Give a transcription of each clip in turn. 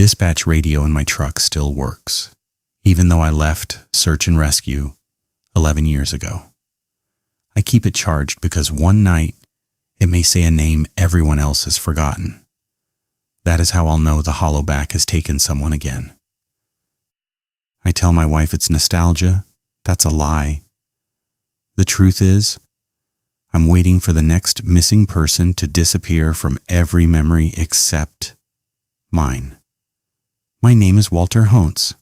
dispatch radio in my truck still works, even though I left search and rescue 11 years ago. I keep it charged because one night it may say a name everyone else has forgotten. That is how I'll know the Hollowback has taken someone again. I tell my wife it's nostalgia. That's a lie. The truth is, I'm waiting for the next missing person to disappear from every memory except mine. My name is Walter Honce.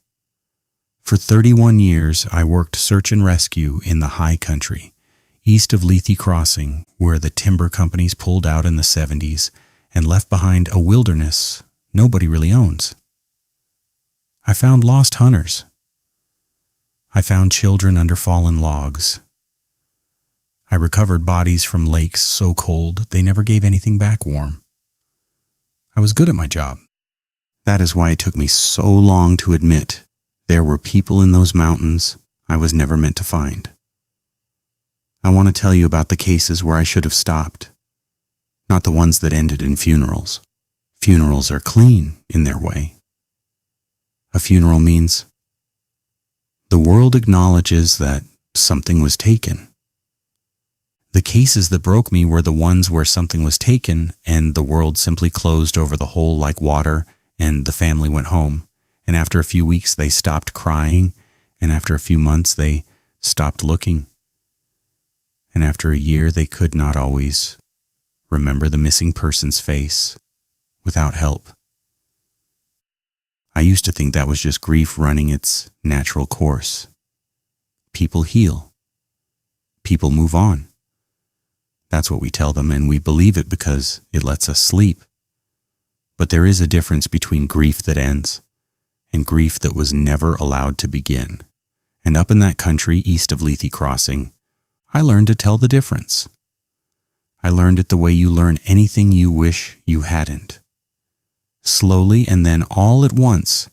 For 31 years, I worked search and rescue in the high country, east of Lethe Crossing, where the timber companies pulled out in the 70s and left behind a wilderness nobody really owns. I found lost hunters. I found children under fallen logs. I recovered bodies from lakes so cold they never gave anything back warm. I was good at my job. That is why it took me so long to admit there were people in those mountains I was never meant to find. I want to tell you about the cases where I should have stopped, not the ones that ended in funerals. Funerals are clean in their way. A funeral means the world acknowledges that something was taken. The cases that broke me were the ones where something was taken and the world simply closed over the hole like water and the family went home. And after a few weeks they stopped crying, and after a few months they stopped looking. And after a year they could not always remember the missing person's face without help. I used to think that was just grief running its natural course. People heal. People move on. That's what we tell them, and we believe it because it lets us sleep. But there is a difference between grief that ends and grief that was never allowed to begin. And up in that country east of Lethe Crossing, I learned to tell the difference. I learned it the way you learn anything you wish you hadn't. Slowly and then all at once,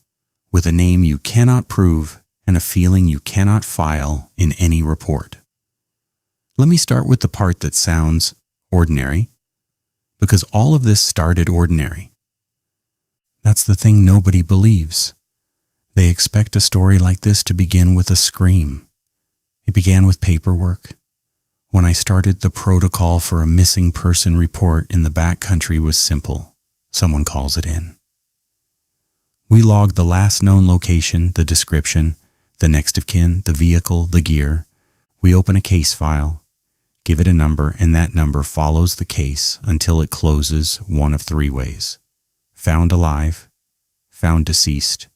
with a name you cannot prove and a feeling you cannot file in any report. Let me start with the part that sounds ordinary, because all of this started ordinary. That's the thing nobody believes. They expect a story like this to begin with a scream. It began with paperwork. When I started, the protocol for a missing person report in the backcountry was simple. Someone calls it in. We log the last known location, the description, the next of kin, the vehicle, the gear. We open a case file, give it a number, and that number follows the case until it closes one of three ways: found alive, found deceased,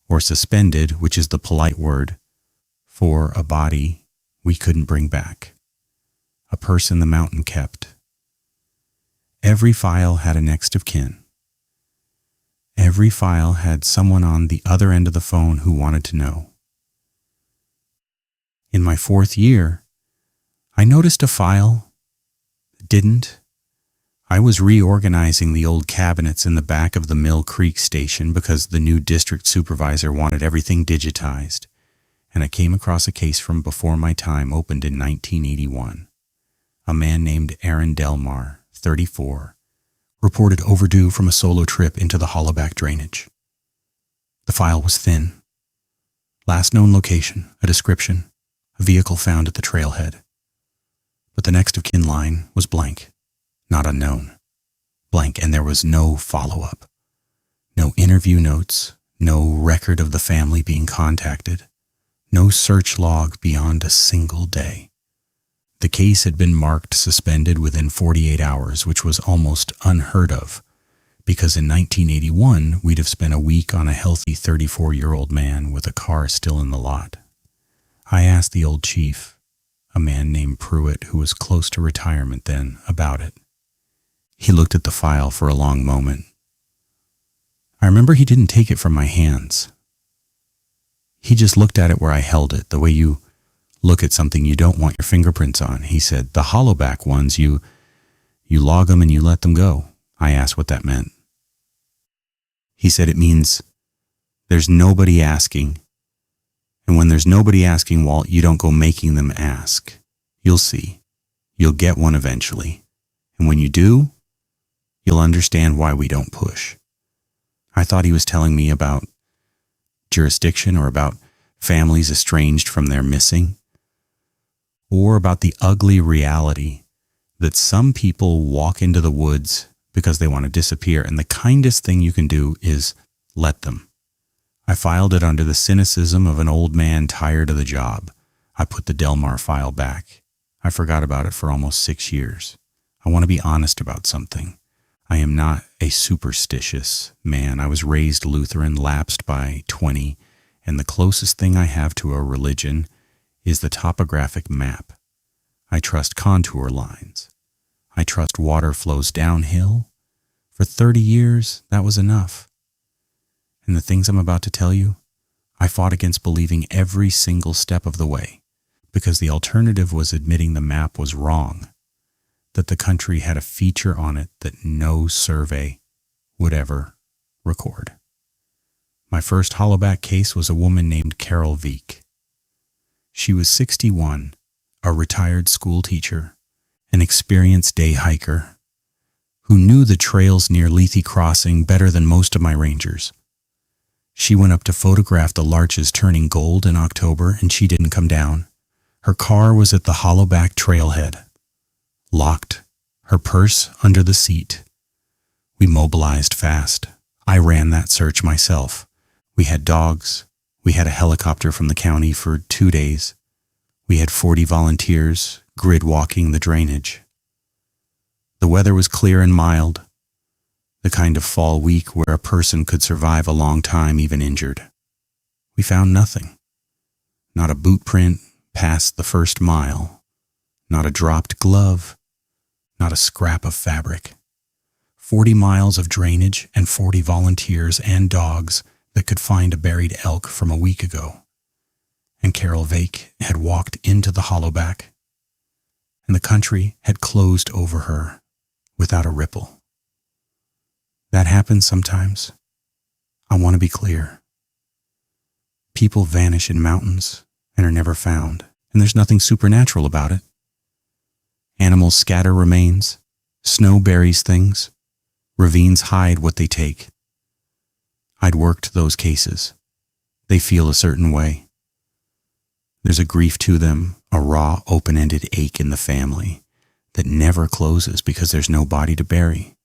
or suspended, which is the polite word for a body we couldn't bring back, a person the mountain kept. Every file had a next of kin. Every file had someone on the other end of the phone who wanted to know. In my 4th year, I noticed a file didn't. I was reorganizing the old cabinets in the back of the Mill Creek station because the new district supervisor wanted everything digitized, and I came across a case from before my time, opened in 1981. A man named Aaron Delmar, 34, reported overdue from a solo trip into the Hollowback drainage. The file was thin. Last known location, a description, a vehicle found at the trailhead. But the next of kin line was blank, not unknown. Blank, and there was no follow-up. No interview notes, no record of the family being contacted, no search log beyond a single day. The case had been marked suspended within 48 hours, which was almost unheard of, because in 1981, we'd have spent a week on a healthy 34-year-old man with a car still in the lot. I asked the old chief, a man named Pruitt, who was close to retirement then, about it. He looked at the file for a long moment. I remember he didn't take it from my hands. He just looked at it where I held it, the way you look at something you don't want your fingerprints on. He said, "The Hollowback ones, you log them and you let them go." I asked what that meant. He said it means there's nobody asking. And when there's nobody asking, Walt, you don't go making them ask. You'll see. You'll get one eventually. And when you do, you'll understand why we don't push. I thought he was telling me about jurisdiction or about families estranged from their missing, or about the ugly reality that some people walk into the woods because they want to disappear, and the kindest thing you can do is let them. I filed it under the cynicism of an old man tired of the job. I put the Delmar file back. I forgot about it for almost 6 years. I want to be honest about something. I am not a superstitious man. I was raised Lutheran, lapsed by 20, and the closest thing I have to a religion is the topographic map. I trust contour lines. I trust water flows downhill. For 30 years, that was enough. And the things I'm about to tell you, I fought against believing every single step of the way, because the alternative was admitting the map was wrong, that the country had a feature on it that no survey would ever record. My first Hollowback case was a woman named Carol Veek. She was 61, a retired school teacher, an experienced day hiker, who knew the trails near Lethe Crossing better than most of my rangers. She went up to photograph the larches turning gold in October, and she didn't come down. Her car was at the Hollowback trailhead, locked, her purse under the seat. We mobilized fast. I ran that search myself. We had dogs. We had a helicopter from the county for 2 days. We had 40 volunteers grid walking the drainage. The weather was clear and mild, the kind of fall week where a person could survive a long time even injured. We found nothing. Not a boot print past the first mile, not a dropped glove, not a scrap of fabric. 40 miles of drainage and 40 volunteers and dogs that could find a buried elk from a week ago. And Carol Veek had walked into the Hollowback, and the country had closed over her without a ripple. That happens sometimes. I want to be clear. People vanish in mountains and are never found, and there's nothing supernatural about it. Animals scatter remains, snow buries things, ravines hide what they take. I'd worked those cases. They feel a certain way. There's a grief to them, a raw, open-ended ache in the family that never closes because there's no body to bury.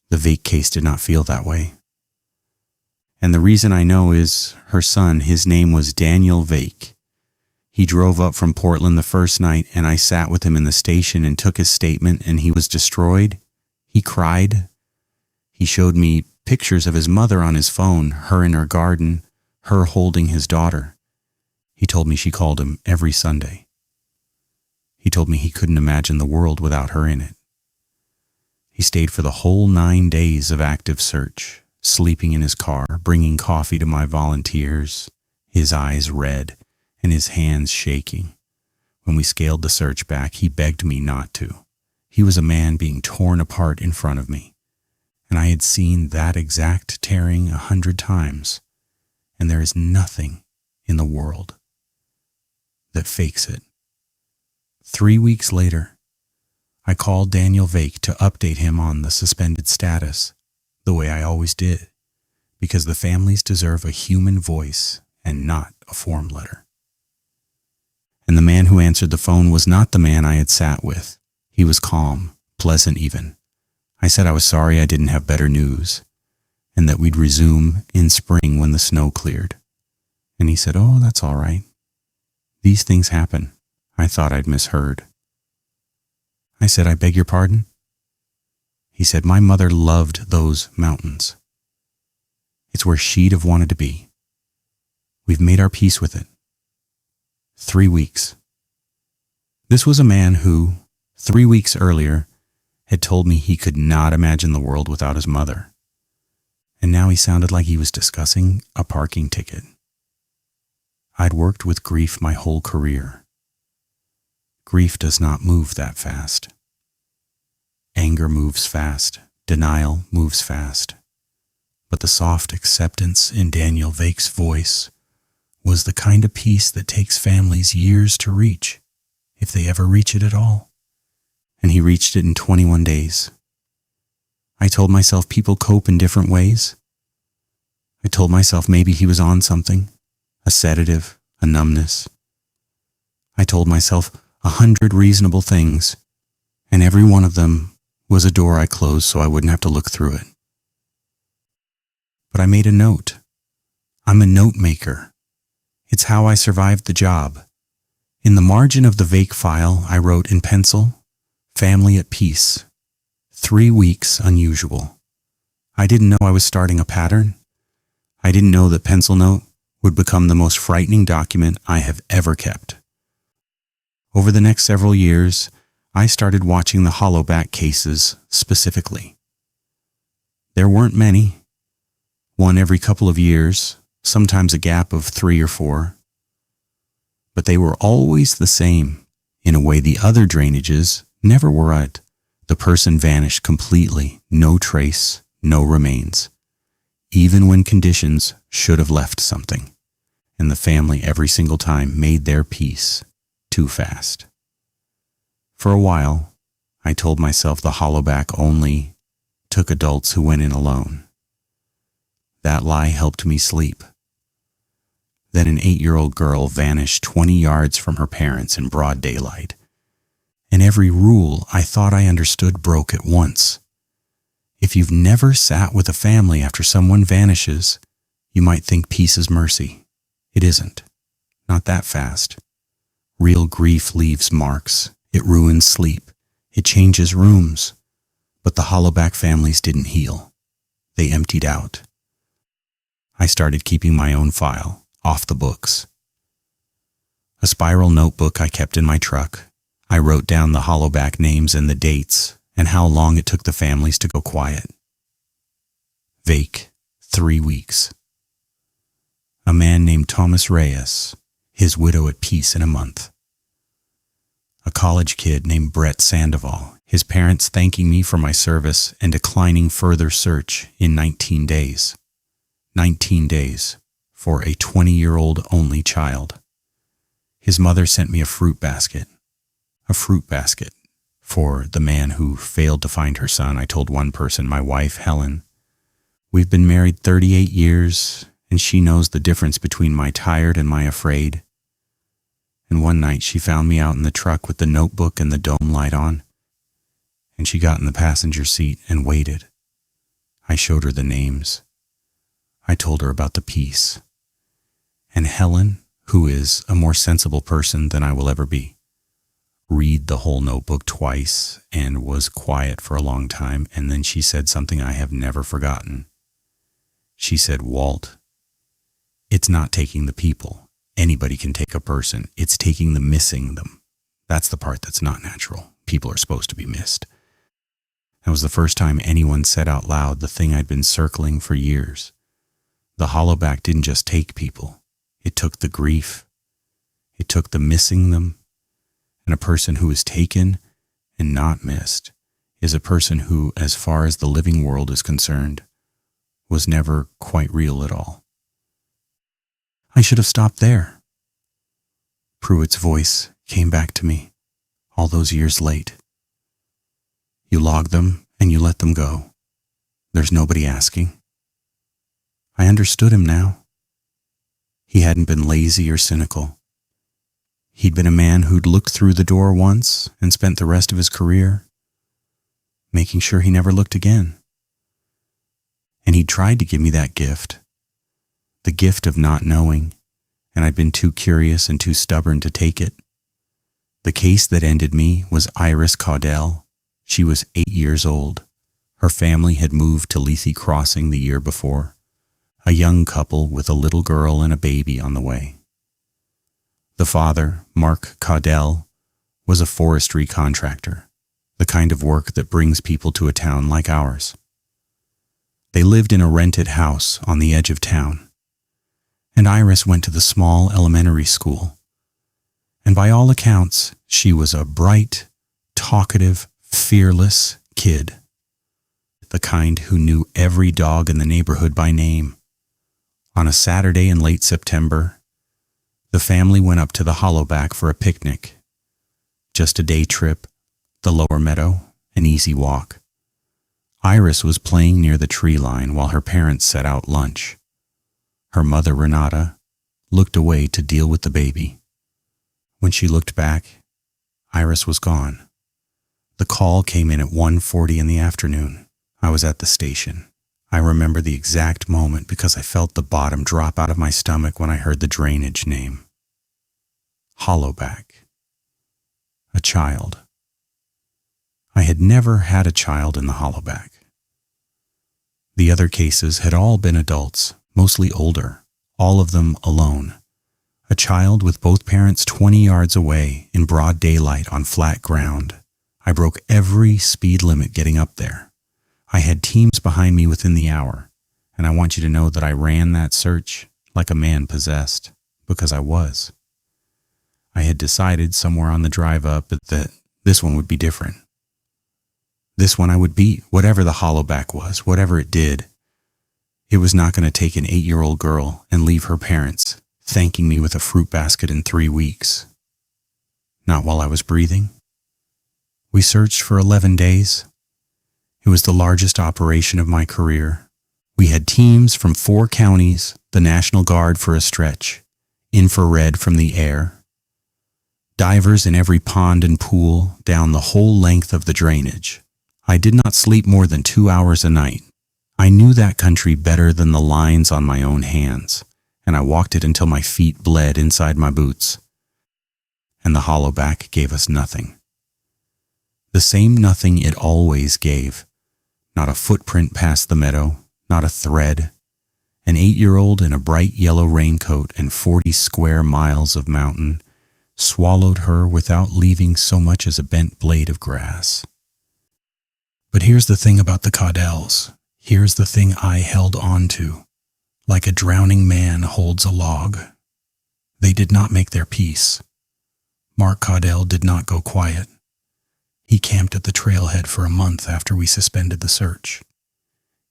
The Veek case did not feel that way. And the reason I know is her son, his name was Daniel Veek. He drove up from Portland the first night, and I sat with him in the station and took his statement, and he was destroyed. He cried. He showed me pictures of his mother on his phone, her in her garden, her holding his daughter. He told me she called him every Sunday. He told me he couldn't imagine the world without her in it. He stayed for the whole 9 days of active search, sleeping in his car, bringing coffee to my volunteers, his eyes red and his hands shaking. When we scaled the search back, he begged me not to. He was a man being torn apart in front of me, and I had seen that exact tearing 100 times, and there is nothing in the world that fakes it. 3 weeks later, I called Daniel Veek to update him on the suspended status, the way I always did, because the families deserve a human voice and not a form letter. And the man who answered the phone was not the man I had sat with. He was calm, pleasant even. I said I was sorry I didn't have better news, and that we'd resume in spring when the snow cleared. And he said, "Oh, that's all right. These things happen." I thought I'd misheard. I said, "I beg your pardon?" He said, "My mother loved those mountains. It's where she'd have wanted to be. We've made our peace with it." 3 weeks. This was a man who, 3 weeks earlier, had told me he could not imagine the world without his mother. And now he sounded like he was discussing a parking ticket. I'd worked with grief my whole career. Grief does not move that fast. Anger moves fast. Denial moves fast. But the soft acceptance in Daniel Veek's voice was the kind of peace that takes families years to reach, if they ever reach it at all. And he reached it in 21 days. I told myself people cope in different ways, I told myself maybe he was on something, a sedative, a numbness. I told myself 100 reasonable things, and every one of them was a door I closed so I wouldn't have to look through it. But I made a note. I'm a note maker. It's how I survived the job. In the margin of the Vake file, I wrote in pencil, "Family at peace. 3 weeks unusual." I didn't know I was starting a pattern. I didn't know that pencil note would become the most frightening document I have ever kept. Over the next several years, I started watching the Hollowback cases specifically. There weren't many. One every couple of years, sometimes a gap of 3 or 4. But they were always the same. In a way the other drainages never were. The person vanished completely, no trace, no remains, even when conditions should have left something, and the family every single time made their peace too fast. For a while, I told myself the Hollowback only took adults who went in alone. That lie helped me sleep. Then an 8-year-old girl vanished 20 yards from her parents in broad daylight, and every rule I thought I understood broke at once. If you've never sat with a family after someone vanishes, you might think peace is mercy. It isn't. Not that fast. Real grief leaves marks. It ruins sleep. It changes rooms. But the Hollowback families didn't heal. They emptied out. I started keeping my own file, off the books. A spiral notebook I kept in my truck. I wrote down the Hollowback names and the dates, and how long it took the families to go quiet. Vake, 3 weeks. A man named Thomas Reyes, his widow at peace in a month. A college kid named Brett Sandoval, his parents thanking me for my service and declining further search in 19 days. 19 days for a 20-year-old only child. His mother sent me a fruit basket. A fruit basket. For the man who failed to find her son, I told one person, my wife, Helen, we've been married 38 years, and she knows the difference between my tired and my afraid. And one night she found me out in the truck with the notebook and the dome light on, and she got in the passenger seat and waited. I showed her the names. I told her about the peace. And Helen, who is a more sensible person than I will ever be, read the whole notebook twice and was quiet for a long time, and then she said something I have never forgotten. She said, "Walt, it's not taking the people. Anybody can take a person. It's taking the missing them. That's the part that's not natural. People are supposed to be missed." That was the first time anyone said out loud the thing I'd been circling for years. The Hollowback didn't just take people. It took the grief. It took the missing them. And a person who is taken and not missed is a person who, as far as the living world is concerned, was never quite real at all. I should have stopped there. Pruitt's voice came back to me, all those years late. You log them and you let them go. There's nobody asking. I understood him now. He hadn't been lazy or cynical. He'd been a man who'd looked through the door once and spent the rest of his career making sure he never looked again. And he'd tried to give me that gift, the gift of not knowing, and I'd been too curious and too stubborn to take it. The case that ended me was Iris Caudell. She was 8 years old. Her family had moved to Lethe Crossing the year before, a young couple with a little girl and a baby on the way. The father, Mark Caudell, was a forestry contractor, the kind of work that brings people to a town like ours. They lived in a rented house on the edge of town, and Iris went to the small elementary school. And by all accounts, she was a bright, talkative, fearless kid, the kind who knew every dog in the neighborhood by name. On a Saturday in late September, the family went up to the Hollowback for a picnic. Just a day trip, the lower meadow, an easy walk. Iris was playing near the tree line while her parents set out lunch. Her mother, Renata, looked away to deal with the baby. When she looked back, Iris was gone. The call came in at 1:40 in the afternoon. I was at the station. I remember the exact moment because I felt the bottom drop out of my stomach when I heard the drainage name. Hollowback. A child. I had never had a child in the Hollowback. The other cases had all been adults, mostly older, all of them alone. A child with both parents 20 yards away in broad daylight on flat ground. I broke every speed limit getting up there. I had teams behind me within the hour, and I want you to know that I ran that search like a man possessed, because I was. I had decided somewhere on the drive up that this one would be different. This one I would beat, whatever the Hollowback was, whatever it did. It was not going to take an 8-year-old girl and leave her parents thanking me with a fruit basket in 3 weeks. Not while I was breathing. We searched for 11 days. It was the largest operation of my career. We had teams from 4 counties, the National Guard for a stretch, infrared from the air, divers in every pond and pool down the whole length of the drainage. I did not sleep more than 2 hours a night. I knew that country better than the lines on my own hands, and I walked it until my feet bled inside my boots. And the Hollowback gave us nothing. The same nothing it always gave. Not a footprint past the meadow, not a thread. An 8-year-old in a bright yellow raincoat and 40 square miles of mountain swallowed her without leaving so much as a bent blade of grass. But here's the thing about the Caudells. Here's the thing I held on to, like a drowning man holds a log. They did not make their peace. Mark Caudell did not go quiet. He camped at the trailhead for a month after we suspended the search.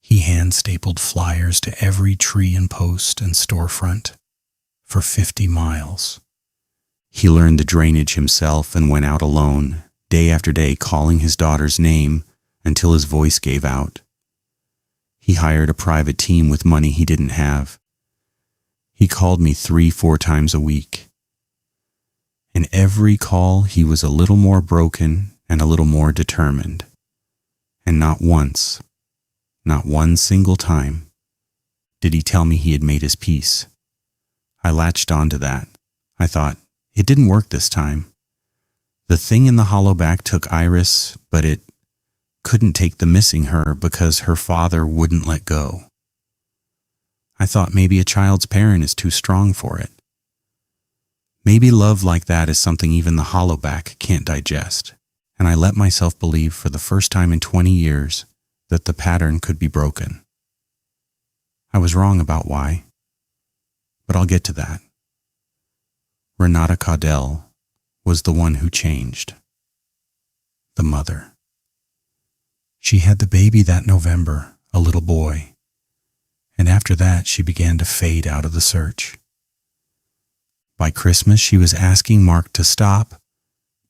He hand-stapled flyers to every tree and post and storefront for 50 miles. He learned the drainage himself and went out alone, day after day calling his daughter's name until his voice gave out. He hired a private team with money he didn't have. He called me 3-4 times a week. In every call, he was a little more broken and a little more determined. And not once, not one single time, did he tell me he had made his peace. I latched onto that. I thought, it didn't work this time. The thing in the Hollowback took Iris, but it couldn't take the missing her because her father wouldn't let go. I thought maybe a child's parent is too strong for it. Maybe love like that is something even the Hollowback can't digest. And I let myself believe for the first time in 20 years that the pattern could be broken. I was wrong about why, but I'll get to that. Renata Caudell was the one who changed. The mother. She had the baby that November, a little boy, and after that she began to fade out of the search. By Christmas she was asking Mark to stop,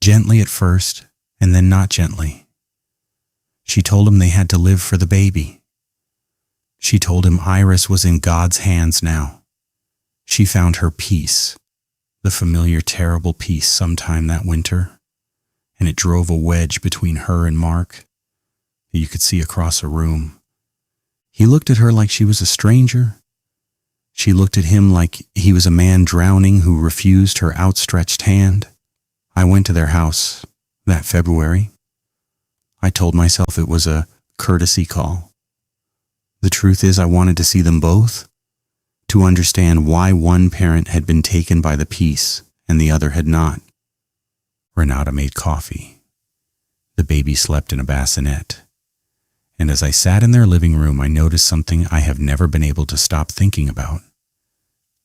gently at first, and then not gently. She told him they had to live for the baby. She told him Iris was in God's hands now. She found her peace, the familiar terrible peace sometime that winter, and it drove a wedge between her and Mark that you could see across a room. He looked at her like she was a stranger. She looked at him like he was a man drowning who refused her outstretched hand. I went to their house that February. I told myself it was a courtesy call. The truth is I wanted to see them both, to understand why one parent had been taken by the peace and the other had not. Renata made coffee. The baby slept in a bassinet. And as I sat in their living room, I noticed something I have never been able to stop thinking about.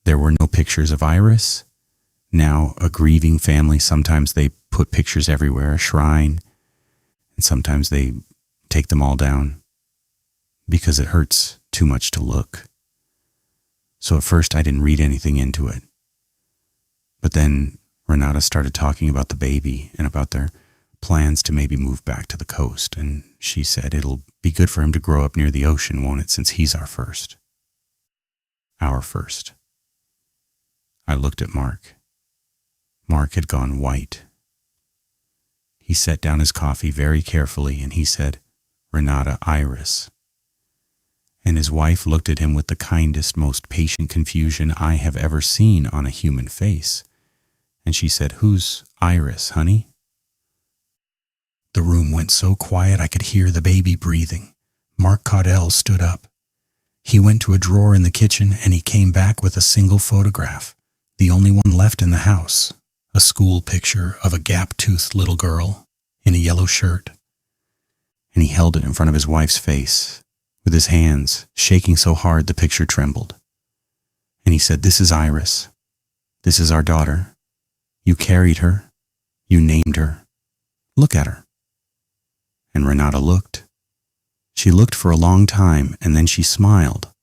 There were no pictures of Iris. Now, a grieving family, sometimes they put pictures everywhere, a shrine, and sometimes they take them all down because it hurts too much to look. So at first I didn't read anything into it. But then Renata started talking about the baby and about their plans to maybe move back to the coast, and she said it'll be good for him to grow up near the ocean, won't it, since he's our first. our first. I looked at Mark. Mark had gone white. He set down his coffee very carefully and he said, "Renata, Iris." And his wife looked at him with the kindest, most patient confusion I have ever seen on a human face. And she said, "Who's Iris, honey?" The room went so quiet I could hear the baby breathing. Mark Caudell stood up. He went to a drawer in the kitchen and he came back with a single photograph, the only one left in the house, a school picture of a gap-toothed little girl in a yellow shirt. And he held it in front of his wife's face, with his hands shaking so hard the picture trembled. And he said, "This is Iris. This is our daughter. You carried her. You named her. Look at her." And Renata looked. She looked for a long time, and then she smiled,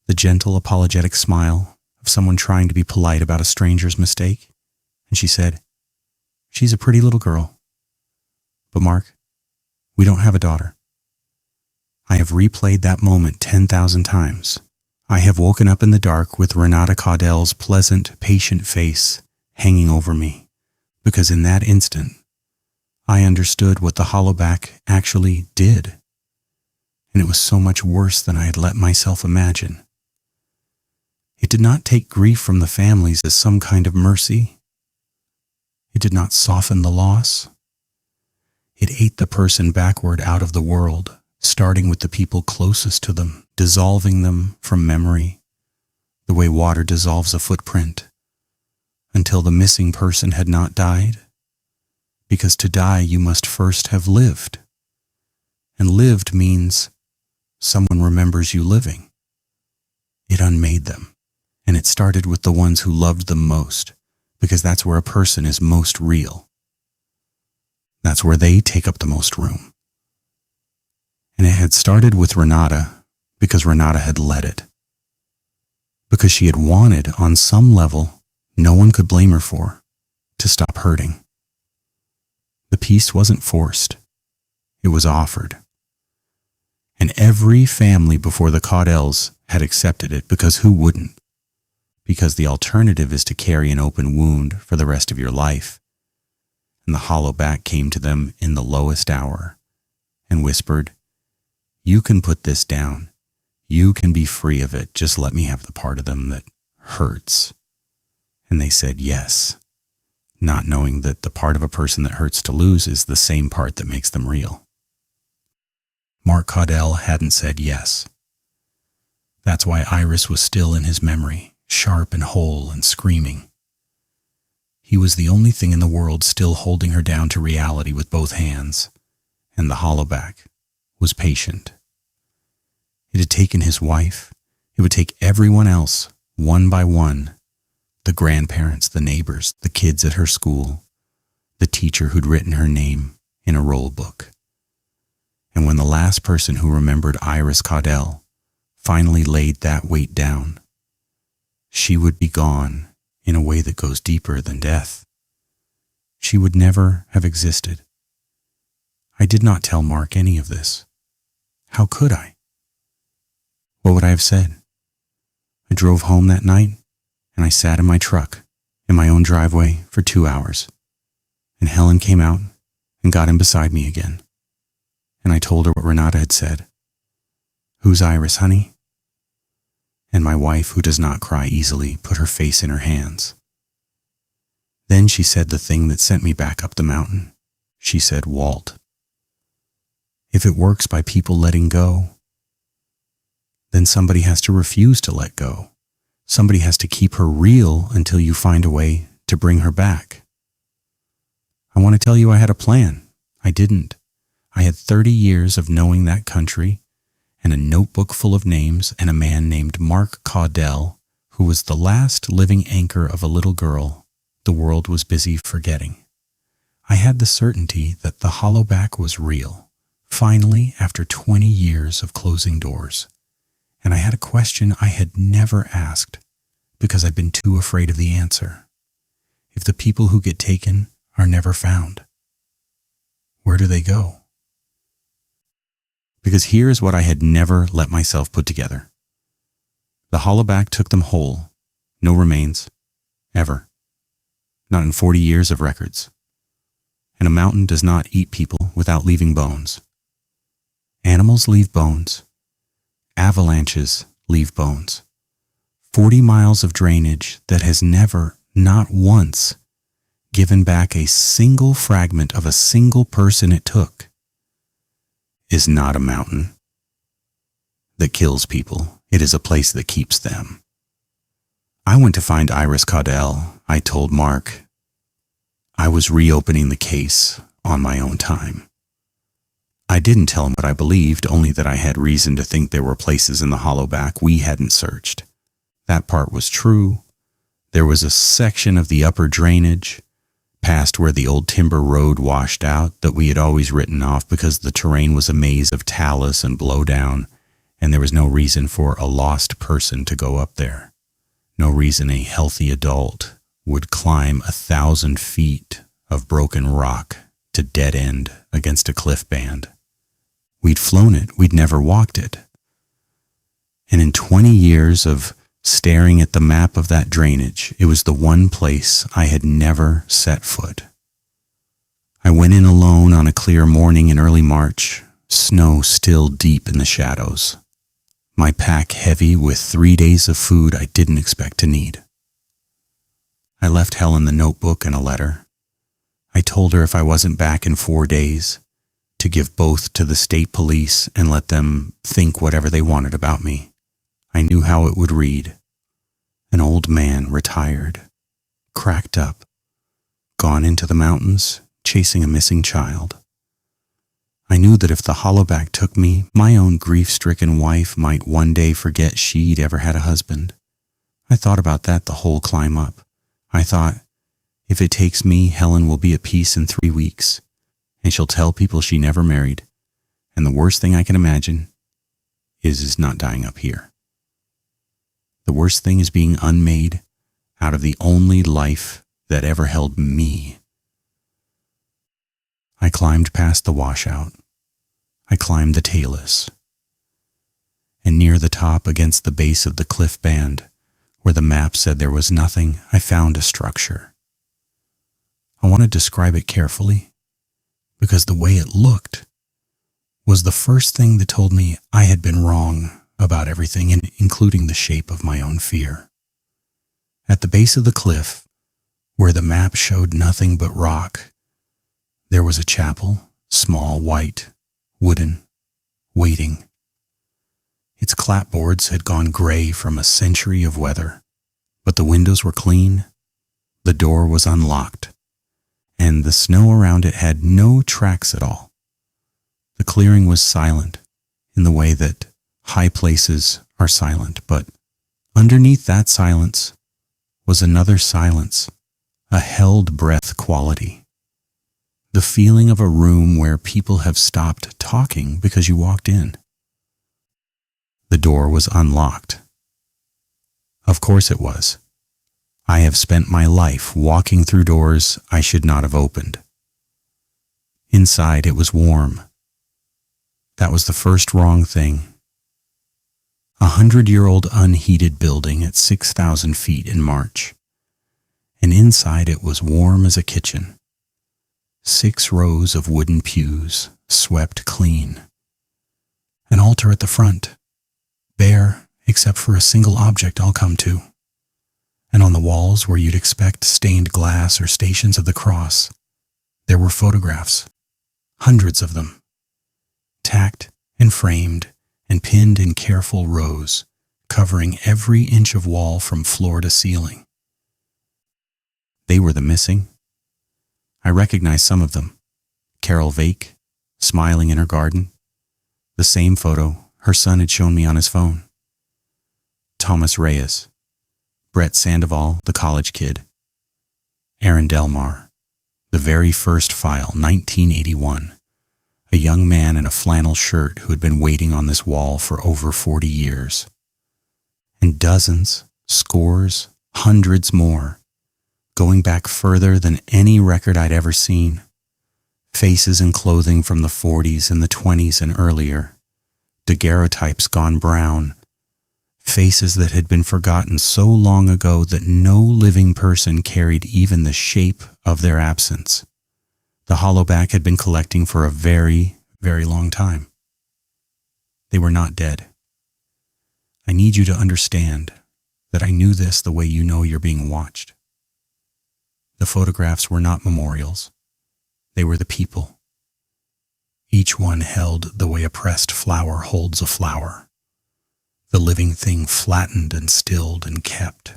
the gentle, apologetic smile of someone trying to be polite about a stranger's mistake. And she said, "She's a pretty little girl. But Mark, we don't have a daughter." I have replayed that moment 10,000 times. I have woken up in the dark with Renata Caudell's pleasant, patient face hanging over me, because in that instant, I understood what the Hollowback actually did. And it was so much worse than I had let myself imagine. It did not take grief from the families as some kind of mercy. It did not soften the loss. It ate the person backward out of the world, starting with the people closest to them, dissolving them from memory, the way water dissolves a footprint, until the missing person had not died. Because to die you must first have lived. And lived means someone remembers you living. It unmade them, and it started with the ones who loved them most, because that's where a person is most real. That's where they take up the most room. And it had started with Renata because Renata had let it. Because she had wanted, on some level, no one could blame her for, to stop hurting. The peace wasn't forced. It was offered. And every family before the Caudells had accepted it, because who wouldn't? Because the alternative is to carry an open wound for the rest of your life. And the Hollowback came to them in the lowest hour and whispered, "You can put this down. You can be free of it. Just let me have the part of them that hurts." And they said yes, not knowing that the part of a person that hurts to lose is the same part that makes them real. Mark Caudell hadn't said yes. That's why Iris was still in his memory, sharp and whole and screaming. He was the only thing in the world still holding her down to reality with both hands, and the Hollowback was patient. It had taken his wife. It would take everyone else, one by one, the grandparents, the neighbors, the kids at her school, the teacher who'd written her name in a roll book. And when the last person who remembered Iris Caudell finally laid that weight down, she would be gone in a way that goes deeper than death. She would never have existed. I did not tell Mark any of this. How could I? What would I have said? I drove home that night, and I sat in my truck in my own driveway for 2 hours, and Helen came out and got in beside me again, and I told her what Renata had said. "Who's Iris, honey?" And my wife, who does not cry easily, put her face in her hands. Then she said the thing that sent me back up the mountain. She said, "Walt, if it works by people letting go, then somebody has to refuse to let go. Somebody has to keep her real until you find a way to bring her back." I want to tell you I had a plan. I didn't. I had 30 years of knowing that country, and a notebook full of names, and a man named Mark Caudell, who was the last living anchor of a little girl the world was busy forgetting. I had the certainty that the Hollowback was real, finally, after 20 years of closing doors. And I had a question I had never asked because I'd been too afraid of the answer. If the people who get taken are never found, where do they go? Because here's what I had never let myself put together. The Hollowback took them whole. No remains. Ever. Not in 40 years of records. And a mountain does not eat people without leaving bones. Animals leave bones. Avalanches leave bones. 40 miles of drainage that has never, not once, given back a single fragment of a single person it took, is not a mountain that kills people. It is a place that keeps them. I went to find Iris Caudell. I told Mark I was reopening the case on my own time. I didn't tell him what I believed, only that I had reason to think there were places in the Hollowback we hadn't searched. That part was true. There was a section of the upper drainage, past where the old timber road washed out, that we had always written off because the terrain was a maze of talus and blowdown, and there was no reason for a lost person to go up there. No reason a healthy adult would climb 1,000 feet of broken rock to dead end against a cliff band. We'd flown it, we'd never walked it. And in 20 years of staring at the map of that drainage, it was the one place I had never set foot. I went in alone on a clear morning in early March, snow still deep in the shadows. My pack heavy with 3 days of food I didn't expect to need. I left Helen the notebook and a letter. I told her if I wasn't back in 4 days, to give both to the state police and let them think whatever they wanted about me. I knew how it would read. An old man, retired, cracked up, gone into the mountains, chasing a missing child. I knew that if the Hollowback took me, my own grief-stricken wife might one day forget she'd ever had a husband. I thought about that the whole climb up. I thought, if it takes me, Helen will be at peace in 3 weeks, and she'll tell people she never married, and the worst thing I can imagine is not dying up here. The worst thing is being unmade out of the only life that ever held me. I climbed past the washout. I climbed the talus. And near the top, against the base of the cliff band, where the map said there was nothing, I found a structure. I want to describe it carefully, because the way it looked was the first thing that told me I had been wrong about everything, including the shape of my own fear. At the base of the cliff, where the map showed nothing but rock, there was a chapel, small, white, wooden, waiting. Its clapboards had gone gray from a century of weather, but the windows were clean, the door was unlocked, and the snow around it had no tracks at all. The clearing was silent in the way that high places are silent, but underneath that silence was another silence, a held breath quality. The feeling of a room where people have stopped talking because you walked in. The door was unlocked. Of course it was. I have spent my life walking through doors I should not have opened. Inside it was warm. That was the first wrong thing. 100-year-old unheated building at 6,000 feet in March. And inside it was warm as a kitchen. 6 rows of wooden pews, swept clean. An altar at the front, bare except for a single object I'll come to. And on the walls where you'd expect stained glass or stations of the cross, there were photographs, hundreds of them, tacked and framed and pinned in careful rows, covering every inch of wall from floor to ceiling. They were the missing. I recognized some of them. Carol Vake, smiling in her garden. The same photo her son had shown me on his phone. Thomas Reyes. Brett Sandoval, the college kid. Aaron Delmar. The very first file, 1981. A young man in a flannel shirt who had been waiting on this wall for over 40 years. And dozens, scores, hundreds more, going back further than any record I'd ever seen. Faces and clothing from the 40s and the 20s and earlier. Daguerreotypes gone brown. Faces that had been forgotten so long ago that no living person carried even the shape of their absence. The Hollowback had been collecting for a very, very long time. They were not dead. I need you to understand that I knew this the way you know you're being watched. The photographs were not memorials. They were the people. Each one held the way a pressed flower holds a flower. The living thing flattened and stilled and kept.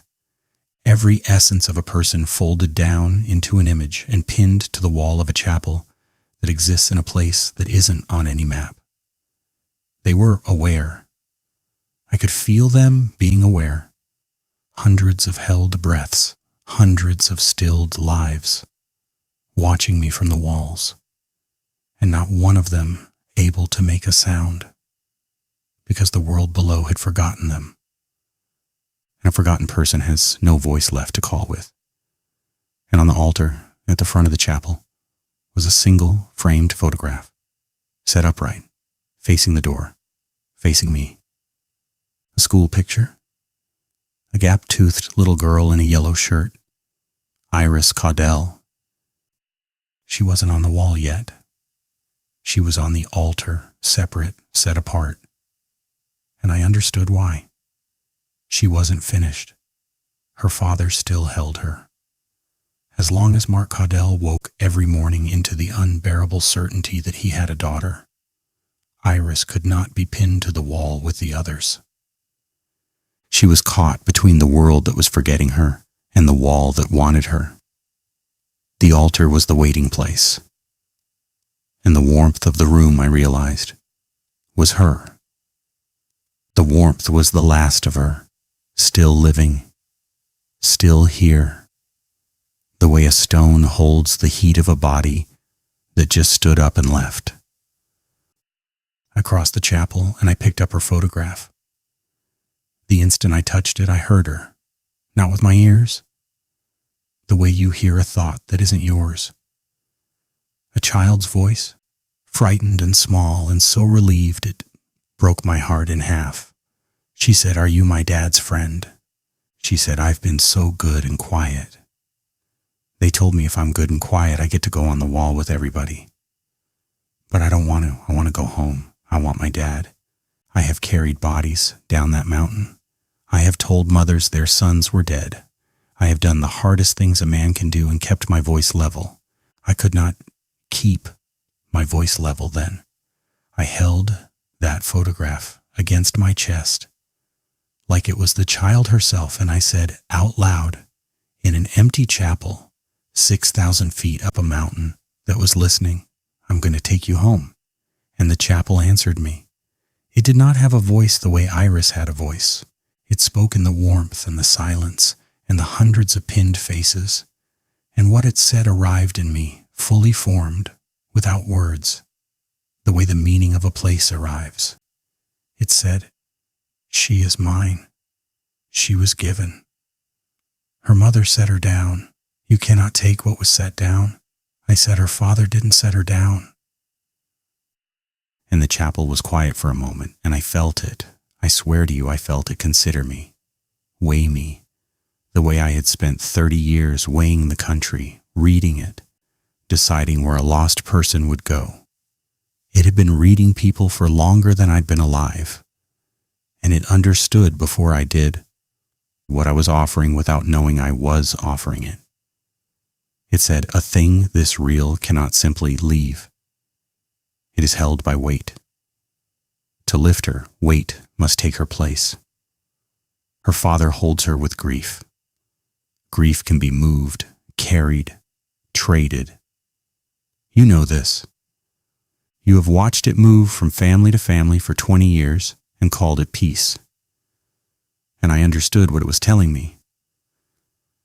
Every essence of a person folded down into an image and pinned to the wall of a chapel that exists in a place that isn't on any map. They were aware. I could feel them being aware. Hundreds of held breaths, hundreds of stilled lives, watching me from the walls, and not one of them able to make a sound, because the world below had forgotten them. And a forgotten person has no voice left to call with. And on the altar at the front of the chapel was a single framed photograph, set upright, facing the door, facing me. A school picture. A gap-toothed little girl in a yellow shirt. Iris Caudell. She wasn't on the wall yet. She was on the altar, separate, set apart. And I understood why. She wasn't finished. Her father still held her. As long as Mark Caudell woke every morning into the unbearable certainty that he had a daughter, Iris could not be pinned to the wall with the others. She was caught between the world that was forgetting her and the wall that wanted her. The altar was the waiting place. And the warmth of the room, I realized, was her. The warmth was the last of her, still living, still here, the way a stone holds the heat of a body that just stood up and left. I crossed the chapel and I picked up her photograph. The instant I touched it, I heard her, not with my ears, the way you hear a thought that isn't yours. A child's voice, frightened and small and so relieved it broke my heart in half. She said, "Are you my dad's friend?" She said, "I've been so good and quiet." They told me if I'm good and quiet, I get to go on the wall with everybody. But I don't want to. I want to go home. I want my dad. I have carried bodies down that mountain. I have told mothers their sons were dead. I have done the hardest things a man can do and kept my voice level. I could not keep my voice level then. I held that photograph against my chest like it was the child herself, and I said out loud in an empty chapel 6,000 feet up a mountain that was listening, "I'm going to take you home." And the chapel answered me. It did not have a voice the way Iris had a voice. It spoke in the warmth and the silence and the hundreds of pinned faces. And what it said arrived in me, fully formed, without words, the way the meaning of a place arrives. It said, "She is mine. She was given. Her mother set her down. You cannot take what was set down." I said, "Her father didn't set her down." And the chapel was quiet for a moment, and I felt it. I swear to you, I felt it consider me, weigh me, the way I had spent 30 years weighing the country, reading it, deciding where a lost person would go. It had been reading people for longer than I'd been alive, and it understood before I did what I was offering without knowing I was offering it. It said, "A thing this real cannot simply leave. It is held by weight. To lift her, weight must take her place. Her father holds her with grief. Grief can be moved, carried, traded. You know this. You have watched it move from family to family for 20 years and called it peace. And I understood what it was telling me.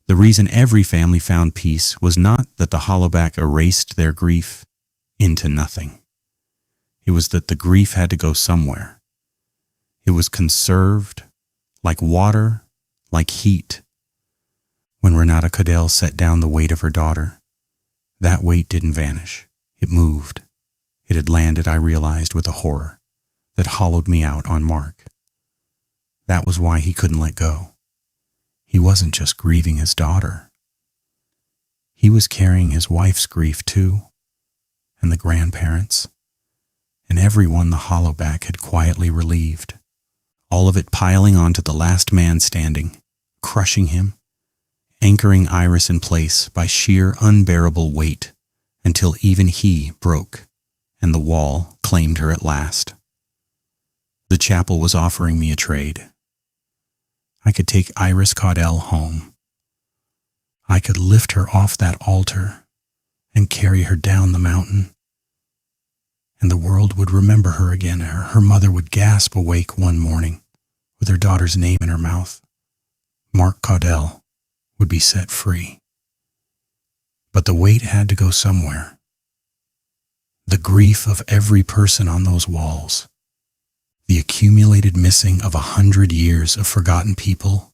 The reason every family found peace was not that the Hollowback erased their grief into nothing. It was that the grief had to go somewhere. It was conserved, like water, like heat. When Renata Caudell set down the weight of her daughter, that weight didn't vanish. It moved. It had landed, I realized, with a horror that hollowed me out on Mark. That was why he couldn't let go. He wasn't just grieving his daughter. He was carrying his wife's grief too, and the grandparents, and everyone the Hollowback had quietly relieved, all of it piling onto the last man standing, crushing him, anchoring Iris in place by sheer unbearable weight until even he broke and the wall claimed her at last. The chapel was offering me a trade. I could take Iris Caudell home. I could lift her off that altar and carry her down the mountain. And the world would remember her again. Her mother would gasp awake one morning with her daughter's name in her mouth. Mark Caudell would be set free. But the weight had to go somewhere. The grief of every person on those walls, the accumulated missing of 100 years of forgotten people,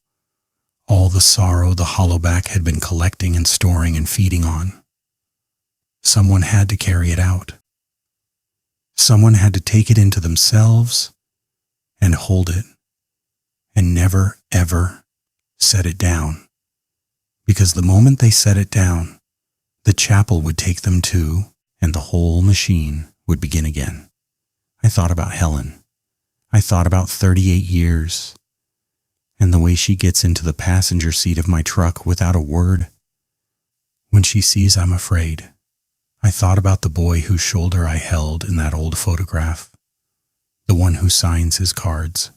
all the sorrow the Hollowback had been collecting and storing and feeding on. Someone had to carry it out. Someone had to take it into themselves and hold it and never, ever set it down. Because the moment they set it down, the chapel would take them too, and the whole machine would begin again. I thought about Helen. I thought about 38 years, and the way she gets into the passenger seat of my truck without a word. When she sees I'm afraid, I thought about the boy whose shoulder I held in that old photograph, the one who signs his cards.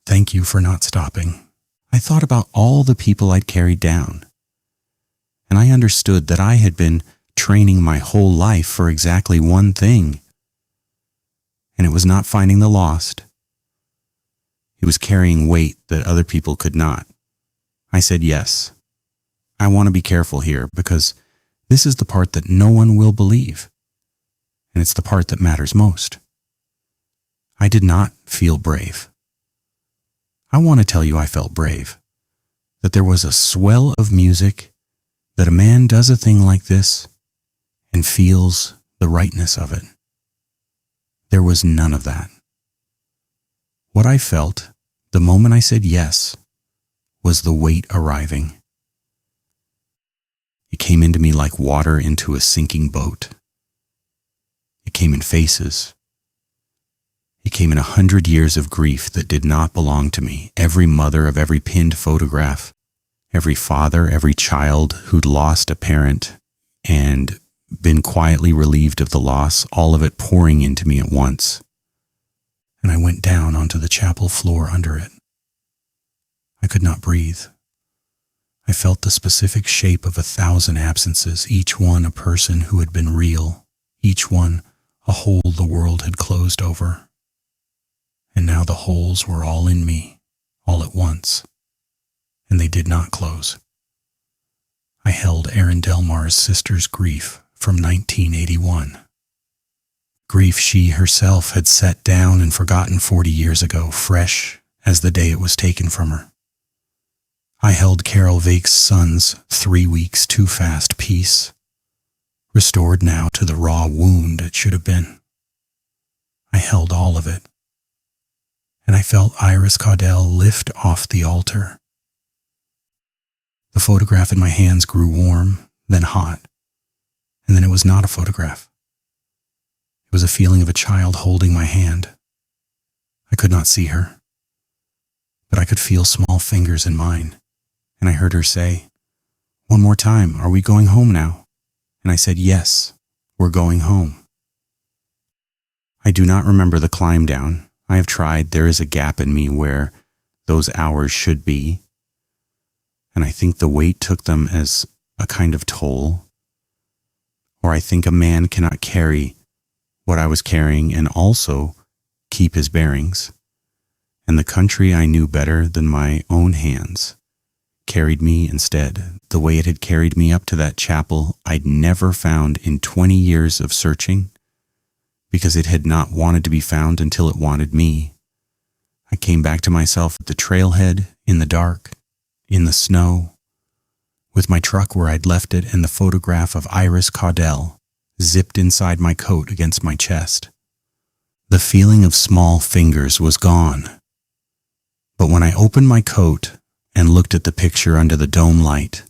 Thank you for not stopping. I thought about all the people I'd carried down, and I understood that I had been training my whole life for exactly one thing, and it was not finding the lost. It was carrying weight that other people could not. I said yes. I want to be careful here because this is the part that no one will believe, and it's the part that matters most. I did not feel brave. I want to tell you I felt brave, that there was a swell of music, that a man does a thing like this and feels the rightness of it. There was none of that. What I felt the moment I said yes was the weight arriving. It came into me like water into a sinking boat. It came in faces. It came in 100 years of grief that did not belong to me. Every mother of every pinned photograph, every father, every child who'd lost a parent and been quietly relieved of the loss, all of it pouring into me at once. And I went down onto the chapel floor under it. I could not breathe. I felt the specific shape of 1,000 absences, each one a person who had been real, each one a hole the world had closed over. And now the holes were all in me, all at once, and they did not close. I held Erin Delmar's sister's grief from 1981. Grief she herself had set down and forgotten 40 years ago, fresh as the day it was taken from her. I held Carol Vake's son's 3 weeks too fast peace, restored now to the raw wound it should have been. I held all of it, and I felt Iris Caudell lift off the altar. The photograph in my hands grew warm, then hot, and then it was not a photograph. It was a feeling of a child holding my hand. I could not see her, but I could feel small fingers in mine, and I heard her say, "One more time, are we going home now?" And I said, "Yes, we're going home." I do not remember the climb down. I have tried. There is a gap in me where those hours should be, and I think the weight took them as a kind of toll, or I think a man cannot carry what I was carrying and also keep his bearings, and the country I knew better than my own hands carried me instead, the way it had carried me up to that chapel I'd never found in 20 years of searching, because it had not wanted to be found until it wanted me. I came back to myself at the trailhead, in the dark, in the snow, with my truck where I'd left it and the photograph of Iris Caudell zipped inside my coat against my chest. The feeling of small fingers was gone. But when I opened my coat and looked at the picture under the dome light,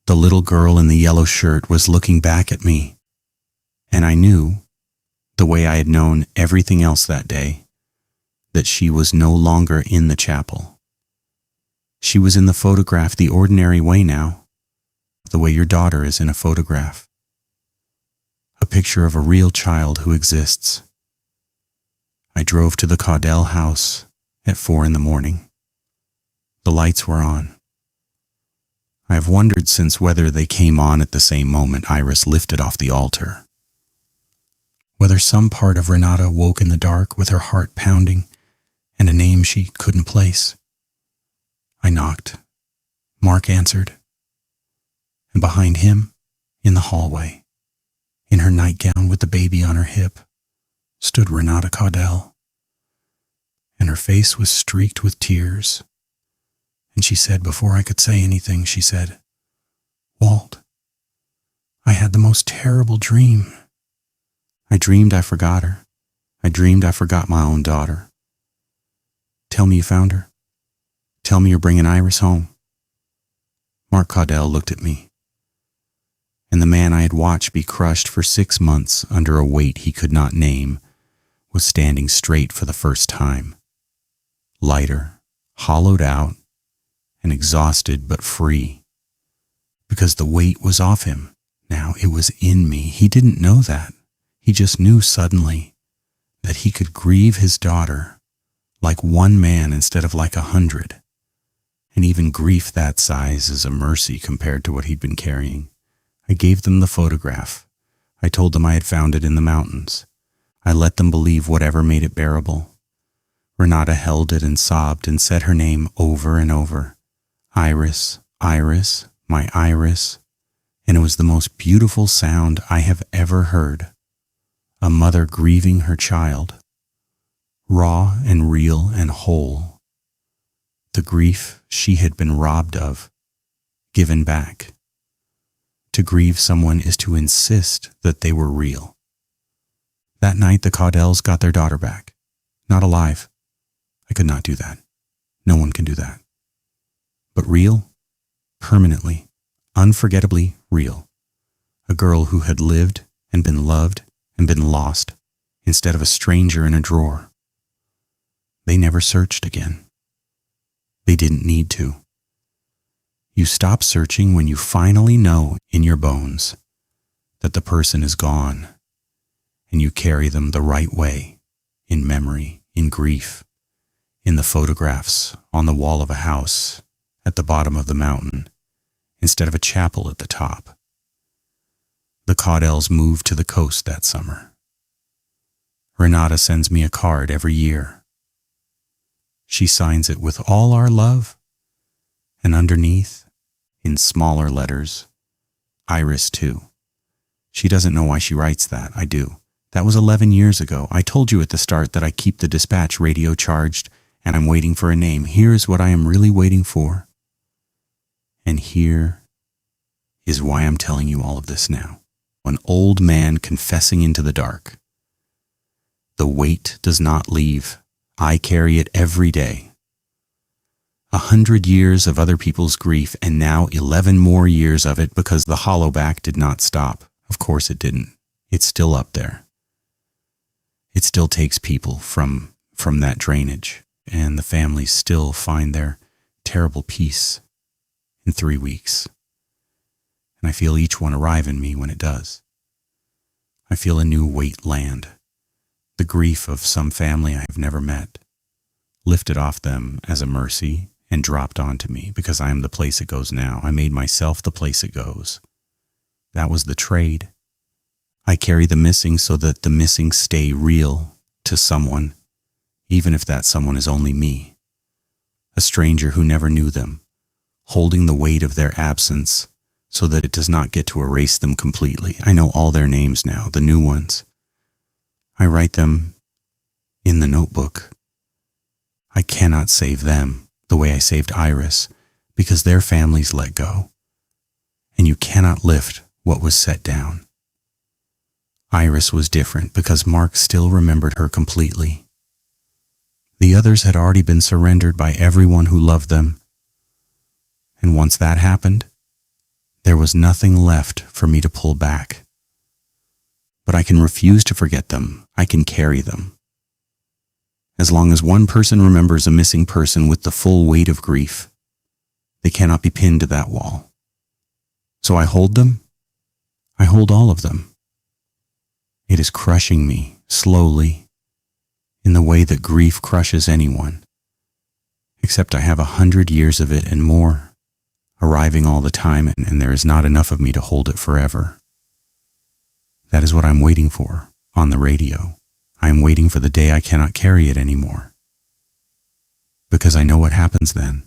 the little girl in the yellow shirt was looking back at me, and I knew, the way I had known everything else that day, that she was no longer in the chapel. She was in the photograph the ordinary way now, the way your daughter is in a photograph. A picture of a real child who exists. I drove to the Caudell house at 4 a.m. The lights were on. I have wondered since whether they came on at the same moment Iris lifted off the altar. Whether some part of Renata woke in the dark with her heart pounding and a name she couldn't place. I knocked. Mark answered. And behind him, in the hallway, in her nightgown with the baby on her hip, stood Renata Caudell. And her face was streaked with tears. And she said, before I could say anything, she said, "Walt, I had the most terrible dream. I dreamed I forgot her. I dreamed I forgot my own daughter. Tell me you found her. Tell me you're bringing Iris home." Mark Caudell looked at me, and the man I had watched be crushed for 6 months under a weight he could not name was standing straight for the first time, lighter, hollowed out, and exhausted but free, because the weight was off him. Now it was in me. He didn't know that. He just knew suddenly that he could grieve his daughter like one man instead of like 100. And even grief that size is a mercy compared to what he'd been carrying. I gave them the photograph. I told them I had found it in the mountains. I let them believe whatever made it bearable. Renata held it and sobbed and said her name over and over. Iris, Iris, my Iris. And it was the most beautiful sound I have ever heard. A mother grieving her child. Raw and real and whole. The grief she had been robbed of, given back. To grieve someone is to insist that they were real. That night the Caudells got their daughter back. Not alive. I could not do that. No one can do that. But real, permanently, unforgettably real. A girl who had lived and been loved and been lost instead of a stranger in a drawer. They never searched again. They didn't need to. You stop searching when you finally know in your bones that the person is gone, and you carry them the right way, in memory, in grief, in the photographs on the wall of a house at the bottom of the mountain, instead of a chapel at the top. The Caudells moved to the coast that summer. Renata sends me a card every year. She signs it with all our love, and underneath, in smaller letters, Iris too. She doesn't know why she writes that. I do. That was 11 years ago. I told you at the start that I keep the dispatch radio charged, and I'm waiting for a name. Here's what I am really waiting for. And here is why I'm telling you all of this now. An old man confessing into the dark. The weight does not leave. I carry it every day. 100 years of other people's grief, and now 11 more years of it because the Hollowback did not stop. Of course it didn't. It's still up there. It still takes people from that drainage, and the families still find their terrible peace in 3 weeks. And I feel each one arrive in me when it does. I feel a new weight land, the grief of some family I have never met, lifted off them as a mercy and dropped onto me because I am the place it goes now. I made myself the place it goes. That was the trade. I carry the missing so that the missing stay real to someone, even if that someone is only me, a stranger who never knew them, holding the weight of their absence so that it does not get to erase them completely. I know all their names now, the new ones. I write them in the notebook. I cannot save them the way I saved Iris because their families let go, and you cannot lift what was set down. Iris was different because Mark still remembered her completely. The others had already been surrendered by everyone who loved them. And once that happened, there was nothing left for me to pull back. But I can refuse to forget them. I can carry them. As long as one person remembers a missing person with the full weight of grief, they cannot be pinned to that wall. So I hold them. I hold all of them. It is crushing me, slowly, in the way that grief crushes anyone. Except I have 100 years of it and more, arriving all the time, and there is not enough of me to hold it forever. That is what I'm waiting for, on the radio. I am waiting for the day I cannot carry it anymore. Because I know what happens then.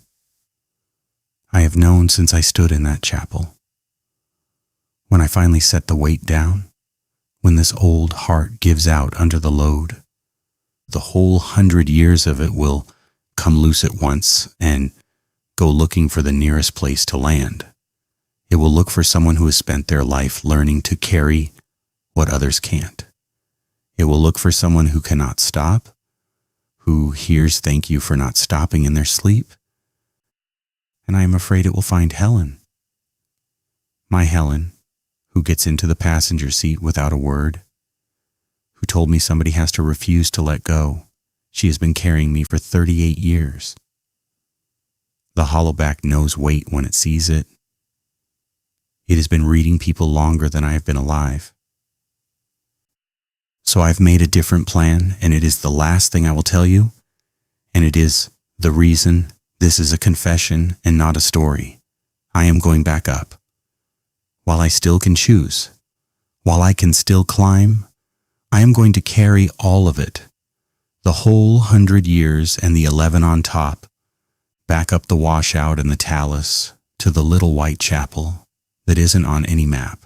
I have known since I stood in that chapel. When I finally set the weight down, when this old heart gives out under the load, the whole 100 years of it will come loose at once and go looking for the nearest place to land. It will look for someone who has spent their life learning to carry what others can't. It will look for someone who cannot stop, who hears thank you for not stopping in their sleep. And I am afraid it will find Helen. My Helen, who gets into the passenger seat without a word, who told me somebody has to refuse to let go. She has been carrying me for 38 years. The Hollowback knows weight when it sees it. It has been reading people longer than I have been alive. So I've made a different plan, and it is the last thing I will tell you, and it is the reason this is a confession and not a story. I am going back up. While I still can choose, while I can still climb, I am going to carry all of it, the whole 100 years and the 11 on top, back up the washout and the talus to the little white chapel that isn't on any map.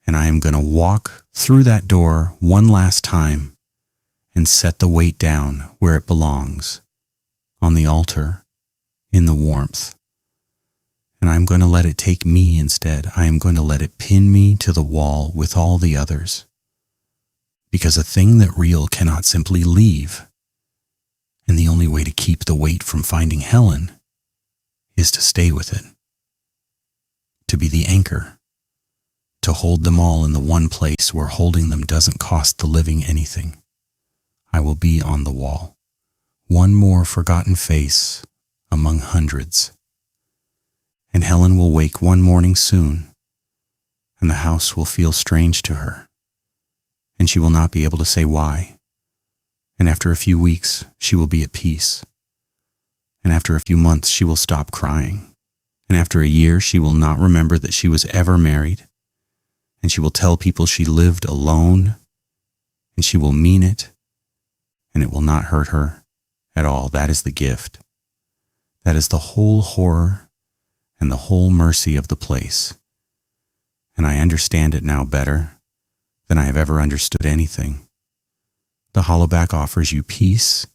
And I am going to walk through that door one last time and set the weight down where it belongs, on the altar, in the warmth. And I'm going to let it take me instead. I am going to let it pin me to the wall with all the others. Because a thing that real cannot simply leave. And the only way to keep the weight from finding Helen is to stay with it. To be the anchor. To hold them all in the one place where holding them doesn't cost the living anything. I will be on the wall. One more forgotten face among hundreds. And Helen will wake one morning soon, and the house will feel strange to her, and she will not be able to say why. And after a few weeks, she will be at peace. And after a few months, she will stop crying. And after a year, she will not remember that she was ever married. And she will tell people she lived alone, and she will mean it, and it will not hurt her at all. That is the gift. That is the whole horror and the whole mercy of the place. And I understand it now better than I have ever understood anything. The Hollowback offers you peace,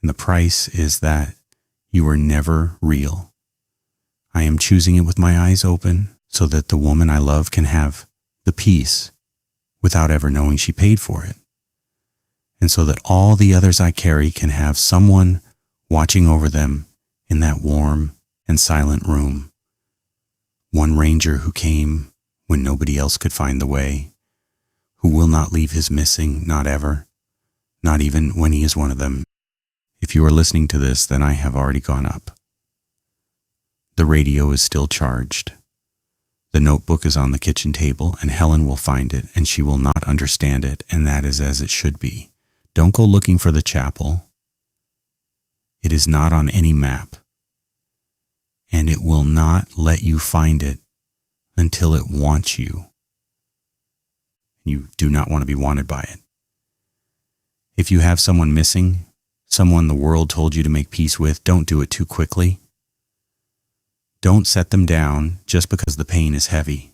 and the price is that you are never real. I am choosing it with my eyes open so that the woman I love can have the peace without ever knowing she paid for it. And so that all the others I carry can have someone watching over them in that warm and silent room. One ranger who came when nobody else could find the way, who will not leave his missing, not ever, not even when he is one of them. If you are listening to this, then I have already gone up. The radio is still charged. The notebook is on the kitchen table, and Helen will find it, and she will not understand it, and that is as it should be. Don't go looking for the chapel. It is not on any map, and it will not let you find it until it wants you. You do not want to be wanted by it. If you have someone missing, someone the world told you to make peace with, don't do it too quickly. Don't set them down just because the pain is heavy.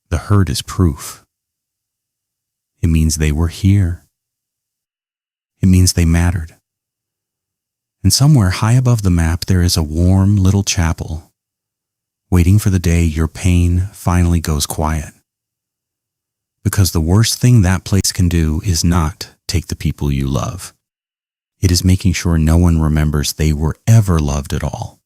The hurt is proof. It means they were here. It means they mattered. And somewhere high above the map there is a warm little chapel, waiting for the day your pain finally goes quiet. Because the worst thing that place can do is not take the people you love. It is making sure no one remembers they were ever loved at all.